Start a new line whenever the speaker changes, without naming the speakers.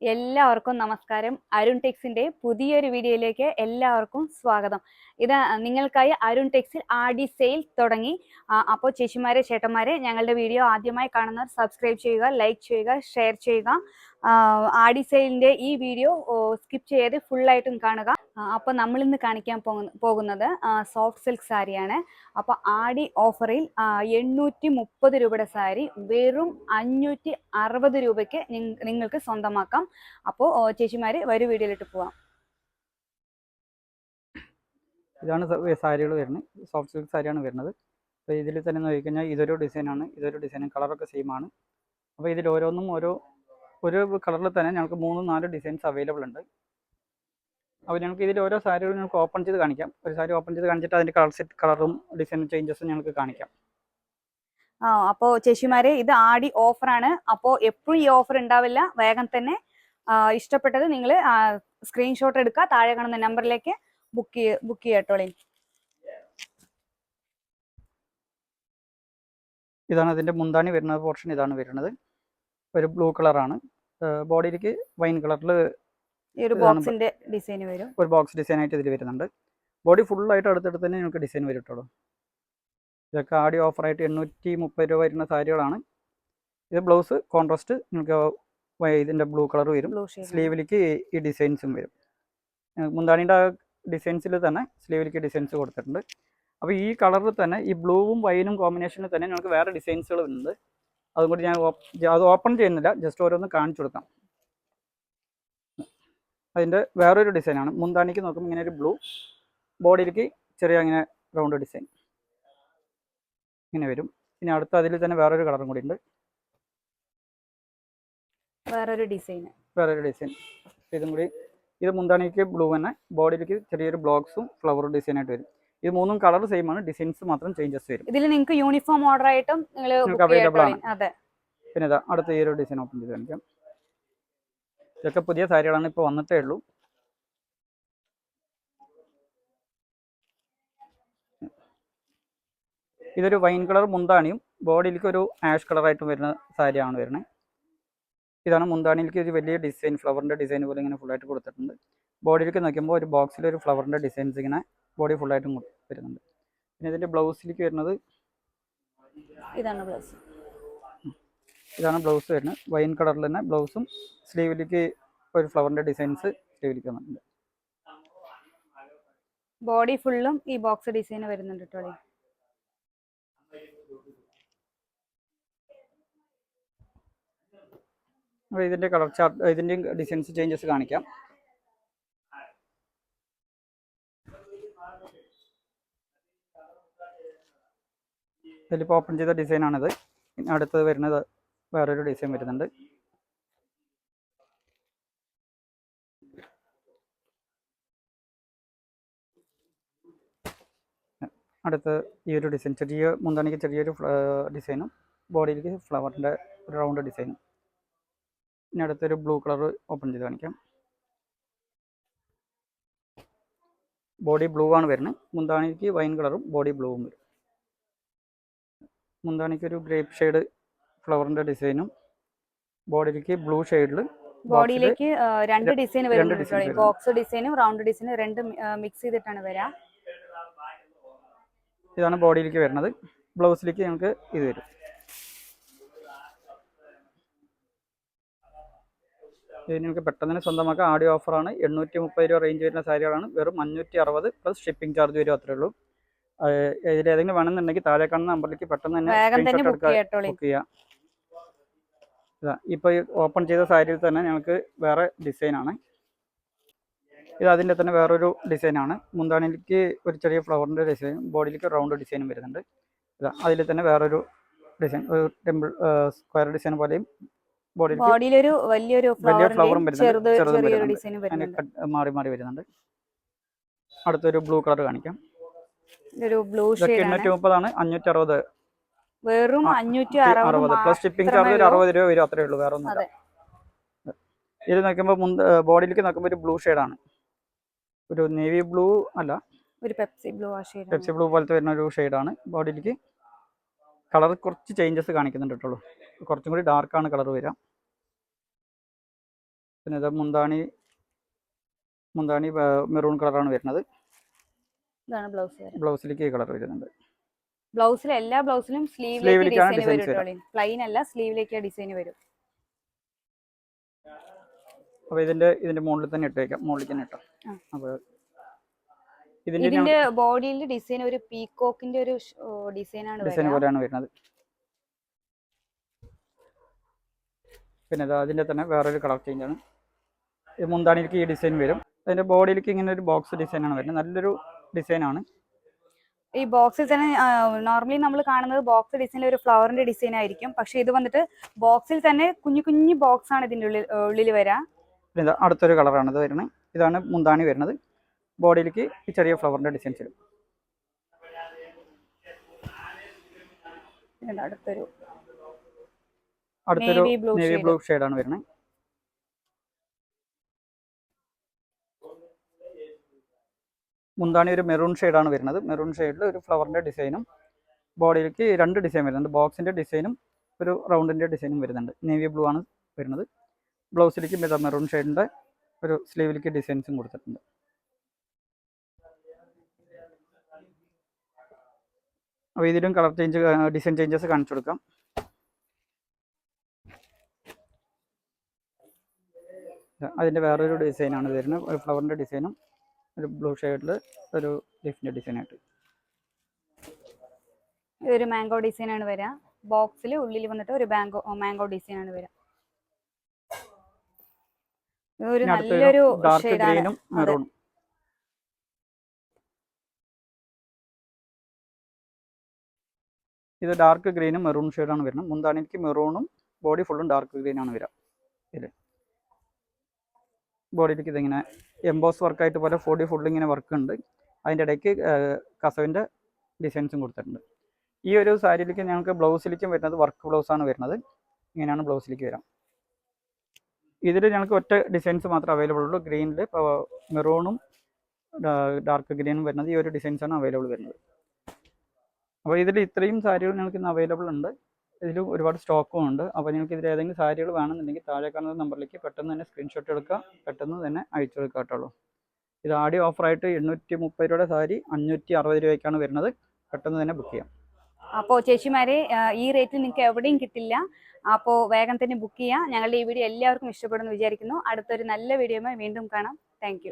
എല്ലാവർക്കും നമസ്കാരം. അരുൺ ടെക്സിന്റെ പുതിയൊരു വീഡിയോയിലേക്ക് എല്ലാവർക്കും സ്വാഗതം. ഇത് നിങ്ങൾക്കായി അരുൺ ടെക്സിൽ ആടി സെയിൽ തുടങ്ങി. അപ്പോൾ ചേച്ചിമാരെ ചേട്ടന്മാരെ, ഞങ്ങളുടെ വീഡിയോ ആദ്യമായി കാണുന്നവർ സബ്സ്ക്രൈബ് ചെയ്യുക, ലൈക്ക് ചെയ്യുക, ഷെയർ ചെയ്യുക. ആടി സെയിലിന്റെ ഈ വീഡിയോ സ്കിപ്പ് ചെയ്ത് ഫുള്ളായിട്ടും കാണുക. അപ്പോൾ നമ്മൾ ഇന്ന് കാണിക്കാൻ പോകുന്നത് സോഫ്റ്റ് സിൽക്ക് സാരിയാണ്. അപ്പോൾ ആടി ഓഫറിൽ 830 രൂപയുടെ സാരി വെറും 560 രൂപയ്ക്ക് നിങ്ങൾക്ക് സ്വന്തമാക്കാം. അപ്പോൾ ചേച്ചിമാര് വരും വീഡിയോയിലിട്ട് പോവാം.
ഇതാണ് സാരികൾ വരുന്നത്. സോഫ്റ്റ് സിൽക്ക് സാരിയാണ് വരുന്നത്. അപ്പോൾ ഇതിൽ തന്നെ നോക്കിക്കഴിഞ്ഞാൽ ഇതൊരു ഡിസൈനാണ്, ഇതൊരു ഡിസൈനും, കളറൊക്കെ സെയിം ആണ്. അപ്പോൾ ഇതിൽ ഓരോന്നും ഒരു കളറിൽ തന്നെ ഞങ്ങൾക്ക് 3-4 ഡിസൈൻസ് അവൈലബിൾ ഉണ്ട്. അപ്പോൾ ഞങ്ങൾക്ക് ഇതിൽ ഓരോ സാരികളും ഞങ്ങൾക്ക് ഓപ്പൺ ചെയ്ത് കാണിക്കാം. ഒരു സാരി ഓപ്പൺ ചെയ്ത് കാണിച്ചിട്ട് അതിൻ്റെ കളറും ഡിസൈൻ ചേഞ്ചസും ഞങ്ങൾക്ക് കാണിക്കാം.
അപ്പോൾ ചേച്ചിമാരെ, ഇത് ആടി ഓഫറാണ്. അപ്പോൾ എപ്പോഴും ഈ ഓഫർ ഉണ്ടാവില്ല. വേഗം തന്നെ ഇഷ്ടപ്പെട്ടത് നിങ്ങൾ സ്ക്രീൻഷോട്ട് എടുക്കുക, താഴെ കാണുന്ന നമ്പറിലേക്ക് ബുക്ക് ചെയ്യട്ടോളി.
ഇതാണ് അതിൻ്റെ മുന്താണി വരുന്ന പോർഷൻ. ഇതാണ് വരുന്നത്. ഒരു ബ്ലൂ കളറാണ്. ബോഡിയിലേക്ക് വൈൻ കളറിൽ
ഒരു ബോക്സിന്റെ ഡിസൈൻ വരും.
ഒരു ബോക്സ് ഡിസൈൻ ആയിട്ട് ഇതിൽ വരുന്നുണ്ട്. ബോഡി ഫുള്ളായിട്ട് അടുത്തടുത്ത് തന്നെ നിങ്ങൾക്ക് ഡിസൈൻ വരട്ടുള്ളൂ. ഇതൊക്കെ ആടി ഓഫറായിട്ട് 830 രൂപ വരുന്ന സാരികളാണ്. ഇത് ബ്ലൗസ് കോൺട്രാസ്റ്റ് നിങ്ങൾക്ക് ഇതിൻ്റെ ബ്ലൂ കളർ വരും. സ്ലീവിലേക്ക് ഈ ഡിസൈൻസും വരും. മുന്താണിയുടെ ഡിസൈൻസിൽ തന്നെ സ്ലീവിലേക്ക് ഡിസൈൻസ് കൊടുത്തിട്ടുണ്ട്. അപ്പോൾ ഈ കളറിൽ തന്നെ ഈ ബ്ലൂവും വൈനും കോമ്പിനേഷനിൽ തന്നെ ഞങ്ങൾക്ക് വേറെ ഡിസൈൻസുകൾ വരുന്നുണ്ട്. അതുകൊണ്ട് ഞാൻ അത് ഓപ്പൺ ചെയ്യുന്നില്ല, ജസ്റ്റ് ഓരോന്ന് കാണിച്ചു കൊടുക്കാം. അതിൻ്റെ വേറൊരു ഡിസൈനാണ്. മുന്താണിക്ക് നോക്കുമ്പോൾ ഇങ്ങനെ ഒരു ബ്ലൂ, ബോഡിയിലേക്ക് ചെറിയ അങ്ങനെ റൗണ്ട് ഡിസൈൻ ഇങ്ങനെ വരും. പിന്നെ അടുത്ത അതിൽ തന്നെ വേറൊരു കളറും കൂടി ഉണ്ട്,
വേറൊരു ഡിസൈൻ.
ഇതും കൂടി. ഇത് മുന്താണിക്ക് ബ്ലൂ തന്നെ, ബോഡിയിലേക്ക് ചെറിയൊരു ബ്ലോക്സും ഫ്ലവർ ഡിസൈൻ ആയിട്ട് വരും. ഇത് മൂന്നും കളർ സെയിം ആണ്, ഡിസൈൻസ് മാത്രം ചേഞ്ചസ് വരും.
ഇതിൽ നിങ്ങൾക്ക് യൂണിഫോം ഓർഡർ ആയിട്ടും
അവൈലബിൾ ആണ്. പിന്നെ ഇതാ അടുത്ത ഈ ഒരു ഡിസൈൻ ഓപ്പൺ ചെയ്ത് കാണിക്കാം. ഇതൊക്കെ പുതിയ സാരികളാണ്, ഇപ്പോൾ വന്നിട്ടേ ഉള്ളൂ. ഇതൊരു വൈൻ കളർ മുന്താണിയും ബോഡിയിലേക്ക് ഒരു ആഷ് കളറായിട്ടും വരുന്ന സാരിയാണ് വരുന്നത്. ഇതാണ് മുന്താണിയിലേക്ക് ഒരു വലിയ ഡിസൈൻ, ഫ്ലവറിൻ്റെ ഡിസൈൻ പോലെ ഇങ്ങനെ ഫുള്ളായിട്ട് കൊടുത്തിട്ടുണ്ട്. ബോഡിയിലേക്ക് നോക്കുമ്പോൾ ഒരു ബോക്സിൽ ഒരു ഫ്ലവറിൻ്റെ ഡിസൈൻസ് ഇങ്ങനെ ബോഡി ഫുള്ളായിട്ടും വരുന്നുണ്ട്. പിന്നെ ഇതിൻ്റെ ബ്ലൗസിലേക്ക് വരുന്നത് ഇതാണ് ബ്ലൗസ് വരുന്നത്. വൈൻ കളറിൽ തന്നെ ബ്ലൗസും സ്ലീവിലേക്ക് ഒരു ഫ്ലവറിൻ്റെ ഡിസൈൻസ് സ്ലീവിലേക്ക് വന്നിട്ടുണ്ട്.
ബോഡി ഫുള്ളും ഈ ബോക്സ് ഡിസൈൻ വരുന്നുണ്ട് കേട്ടോ.
അപ്പോൾ ഇതിൻ്റെ കളർ ചാർട്ട്, ഇതിൻ്റെ ഡിസൈൻസ് ചേഞ്ചസ് കാണിക്കാം. ഇതിലിപ്പോൾ ഓപ്പൺ ചെയ്ത ഡിസൈനാണിത്. പിന്നെ അടുത്തത് വരുന്നത് വേറൊരു ഡിസൈൻ വരുന്നുണ്ട്. അടുത്ത് ഈ ഒരു ഡിസൈൻ, ചെറിയ മുന്താണിക്ക് ചെറിയൊരു ഡിസൈനും ബോഡിയിലേക്ക് ഫ്ലവറിൻ്റെ റൗണ്ട് ഡിസൈനും. പിന്നെ അടുത്തൊരു ബ്ലൂ കളർ ഓപ്പൺ ചെയ്ത് കാണിക്കാം. ബോഡി ബ്ലൂ ആണ് വരുന്നത്. മുന്താണിക്ക് വൈൻ കളറും ബോഡി ബ്ലൂവും വരും. മുന്താണിക്ക് ഒരു ഗ്രേപ്പ് ഷെയ്ഡ് ഫ്ലവറിൻ്റെ ഡിസൈനും ബോഡിയിലേക്ക് ബ്ലൂ ഷെയ്ഡിൽ.
ബോഡിയിലേക്ക് രണ്ട് ഡിസൈൻ വരുന്നുണ്ട്. ബോക്സ് ഡിസൈനും റൗണ്ട് ഡിസൈനും രണ്ടും മിക്സ് ചെയ്തിട്ടാണ് വരിക.
ഇതാണ് ബോഡിയിലേക്ക് വരുന്നത്. ബ്ലൗസിലേക്ക് ഞങ്ങൾക്ക് ഇത് വരും. ഇത് നിങ്ങൾക്ക് പെട്ടെന്ന് സ്വന്തമാക്കാം. ആടി ഓഫറാണ്. 830 രൂപ റേഞ്ച് വരുന്ന സാരികളാണ്. വെറും 560 പ്ലസ് ഷിപ്പിംഗ് ചാർജ് വരും, അത്രേ ഉള്ളൂ. ഇതിൽ ഏതെങ്കിലും വേണമെന്നുണ്ടെങ്കിൽ താഴെ കാണുന്ന നമ്പറിലേക്ക് പെട്ടെന്ന് തന്നെ ബുക്ക് ചെയ്യാം. ഇപ്പോൾ ഓപ്പൺ ചെയ്ത സാരിയിൽ തന്നെ ഞങ്ങൾക്ക് വേറെ ഡിസൈനാണ്. ഇത് അതിൻ്റെ തന്നെ വേറൊരു ഡിസൈനാണ്. മുന്താണിയിലേക്ക് ഒരു ചെറിയ ഫ്ലവറിൻ്റെ ഡിസൈനും ബോഡിയിലേക്ക് റൗണ്ട് ഡിസൈനും വരുന്നുണ്ട്. അതിൽ തന്നെ വേറൊരു ഡിസൈൻ, ഒരു ടെമ്പിൾ സ്ക്വയർ ഡിസൈൻ പോലെയും
ബോഡിയിലൊരു വലിയ
ഫ്ലവറും മാറി മാറി വരുന്നുണ്ട്. അടുത്തൊരു ബ്ലൂ കളർ കാണിക്കാം. 830 ആണ്. 560
വെറും 560
പ്ലസ് ഷിപ്പിംഗ് ചാർജ് ഒരു 60 രൂപ വരും, അത്രേ ഉള്ളൂ, വേറെ ഒന്നുമില്ല. ഇത് നോക്കുമ്പോൾ ബോഡിയിലേക്ക് നോക്കുമ്പോൾ ഒരു ബ്ലൂ ഷെയ്ഡാണ്. ഒരു നേവി ബ്ലൂ അല്ല,
ഒരു പെപ്സി
ബ്ലൂ പോലത്തെ വരുന്ന ഒരു ഷെയ്ഡാണ്. ബോഡിയിലേക്ക് കളർ കുറച്ച് ചേഞ്ചസ് കാണിക്കുന്നുണ്ട് കേട്ടോ. കുറച്ചും കൂടി ഡാർക്കാണ് കളർ വരിക. പിന്നെ ഇത് മുന്താണി മെറൂൺ കളറാണ് വരുന്നത്.
ഇതാണ് ബ്ലൗസ്.
ബ്ലൗസിലേക്ക് ഈ കളർ വരുന്നുണ്ട്.
ബ്ലൗസിൽ എല്ലാ ബ്ലൗസിലും സ്ലീവിലേക്ക് ഡിസൈൻ വരും. പ്ലെയിൻ അല്ല, സ്ലീവിലേക്ക് ഡിസൈൻ വരും.
അപ്പോൾ ഇതിന്റെ മുകളിൽ തന്നെ ഇട്ടേക്കാം, മുകളിലേക്ക് തന്നെ ഇട്ടാം. അപ്പോൾ
ഇതിന്റെ ബോഡിയിൽ ഡിസൈൻ ഒരു പീകോക്കിന്റെ ഒരു ഡിസൈൻ
പോലെയാണ് വരുന്നത്. പിന്നെ അതിന്റെ തന്നെ വേറൊരു കളർ ചേഞ്ച് ആണ്. ഇത് മുന്താണിയിലേക്ക് ഈ ഡിസൈൻ വരും. അതിന്റെ ബോഡിയിലേക്ക് ഇങ്ങനെ ഒരു ബോക്സ് ഡിസൈൻ ആണ് വരുന്നത്. നല്ലൊരു ഡിസൈൻ ആണ്.
ഈ ബോക്സിൽ തന്നെ നോർമലി നമ്മൾ കാണുന്നത് ബോക്സ് ഡിസൈനിൽ ഒരു ഫ്ലവറിന്റെ ഡിസൈൻ ആയിരിക്കും. പക്ഷെ ഇത് വന്നിട്ട് ബോക്സിൽ തന്നെ കുഞ്ഞു കുഞ്ഞു ബോക്സ് ആണ് ഇതിന്റെ ഉള്ളിൽ വരാം.
ഇത് അടുത്തൊരു കളറാണ് ഇത് വരുന്നത്. ഇതാണ് മുന്താണി വരുന്നത്. ബോഡിയിലേക്ക് ഈ ചെറിയ ഫ്ലവറിന്റെ ഡിസൈൻസ് വരും. അടുത്തൊരു നേവി ബ്ലൂ ഷെയ്ഡാണ് വരുന്നത്. മുന്താണി ഒരു മെറൂൺ ഷെയ്ഡാണ് വരുന്നത്. മെറൂൺ ഷെയ്ഡിൽ ഒരു ഫ്ലവറിന്റെ ഡിസൈനും ബോഡിയിലേക്ക് 2 ഡിസൈൻ വരുന്നുണ്ട്. ബോക്സിന്റെ ഡിസൈനും ഒരു റൗണ്ടിന്റെ ഡിസൈനും വരുന്നുണ്ട്. നേവി ബ്ലൂ ആണ് വരുന്നത്. ബ്ലൗസിലേക്ക് മെറൂൺ ഷെയ്ഡിന്റെ ഒരു സ്ലീവിലേക്ക് ഡിസൈൻസും കൊടുത്തിട്ടുണ്ട്. അപ്പോൾ ഇതിലും കളർ ഡിസൈൻ ചേഞ്ചസ് കാണിച്ചു കൊടുക്കാം. അതിൻ്റെ വേറൊരു ഡിസൈനാണ് വരുന്നത്. ഒരു ഫ്ലവറിൻ്റെ ഡിസൈനും ഒരു ബ്ലൂ ഷെയ്ഡിൽ ഒരു ലീഫിൻ്റെ ഡിസൈനായിട്ട്.
ഒരു മാംഗോ ഡിസൈനാണ് വരിക. ബോക്സിൽ ഉള്ളിൽ വന്നിട്ട് ഒരു മാംഗോ ഡിസൈനാണ് വരിക. ഒരു നല്ലൊരു
ഡാർക്ക് ഗ്രീനും മെറൂണും. ഇത് ഡാർക്ക് ഗ്രീനും മെറൂൺ ഷെയ്ഡാണ് വരുന്നത്. മുന്താണിക്ക് മെറൂണും ബോഡി ഫുള്ളും ഡാർക്ക് ഗ്രീനാണ് വരിക. ഇതിൽ ബോഡിയിലേക്ക് ഇതിങ്ങനെ എംബോസ് വർക്കായിട്ട് പോലെ ബോഡി ഫുള്ള് ഇങ്ങനെ വർക്ക് ഉണ്ട്. അതിൻ്റെ ഇടയ്ക്ക് കസവിൻ്റെ ഡിസൈൻസും കൊടുത്തിട്ടുണ്ട്. ഈ ഒരു സാരിയിലേക്ക് ഞങ്ങൾക്ക് ബ്ലൗസിലേക്കും വരുന്നത് വർക്ക് ബ്ലൗസാണ് വരുന്നത്. ഇങ്ങനെയാണ് ബ്ലൗസിലേക്ക് വരാം. ഇതിൽ ഞങ്ങൾക്ക് ഒറ്റ ഡിസൈൻസ് മാത്രമേ അവൈലബിൾ ഉള്ളൂ. ഗ്രീനിൽ മെറൂണും ഡാർക്ക് ഗ്രീനും വരുന്നത് ഈ ഒരു ഡിസൈൻസാണ് അവൈലബിൾ വരുന്നത്. അപ്പോൾ ഇതിൽ ഇത്രയും സാരികൾ ഞങ്ങൾക്ക് ഇന്ന് അവൈലബിൾ ഉണ്ട്. ഇതിൽ ഒരുപാട് സ്റ്റോക്കും ഉണ്ട്. അപ്പോൾ നിങ്ങൾക്ക് ഇതിൽ ഏതെങ്കിലും സാരികൾ വേണമെന്നുണ്ടെങ്കിൽ താഴെ കാണുന്ന നമ്പറിലേക്ക് പെട്ടെന്ന് തന്നെ സ്ക്രീൻഷോട്ട് എടുക്കുക, പെട്ടെന്ന് തന്നെ അയച്ചു കൊടുക്കുക കേട്ടോ. ഇത് ആദ്യ ഓഫറായിട്ട് 830 രൂപയുടെ സാരി 560 രൂപയ്ക്കാണ് വരുന്നത്. പെട്ടെന്ന് തന്നെ ബുക്ക് ചെയ്യാം.
അപ്പോൾ ചേച്ചിമാരെ, ഈ റേറ്റിൽ നിങ്ങൾക്ക് എവിടെയും കിട്ടില്ല. അപ്പോൾ വേഗം തന്നെ ബുക്ക് ചെയ്യാം. ഞങ്ങളുടെ ഈ വീഡിയോ എല്ലാവർക്കും ഇഷ്ടപ്പെടുമെന്ന് വിചാരിക്കുന്നു. അടുത്തൊരു നല്ല വീഡിയോയുമായി വീണ്ടും കാണാം. താങ്ക്